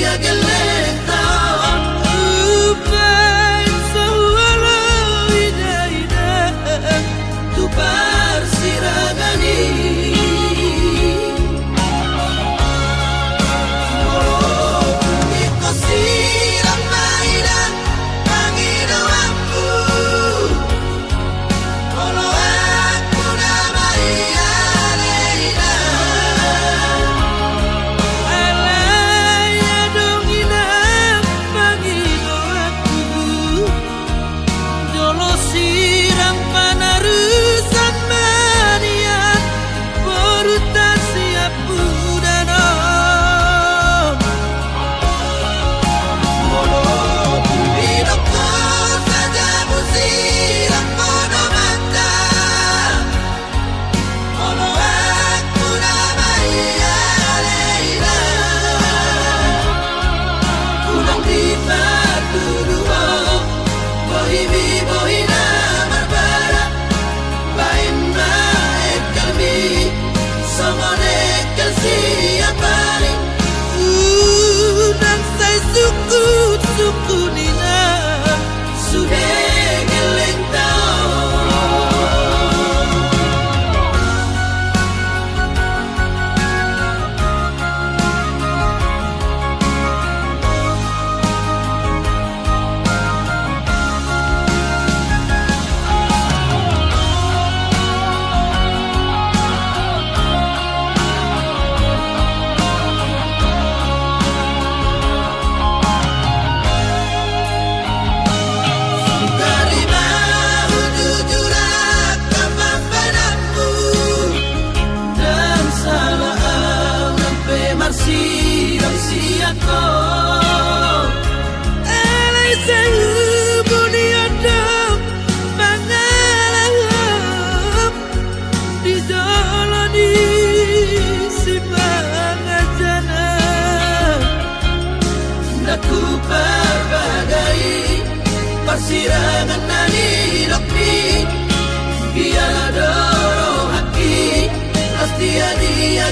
dia geleta Upain sawala ida ida tu parsiragani iko siram maida pangina aku kalau aku namai aleida alaya dong ina pangino aku jolo sirang panarusan mania porutasi apudano hidupku saja musiram pada mata kalau aku namai aleida pulang di batu dua bohimi bohina marbara bain maek kalbi somone kalsi apari dan saya suku nina sudah gelentau dari bahu jujurah kepampananmu dan salah sampai marsiram siako alay sa'yo buniyadong pangalam di jalan di simpangan jana Naku berbagai persirangan nani dokpi biar dorong hati pasti dia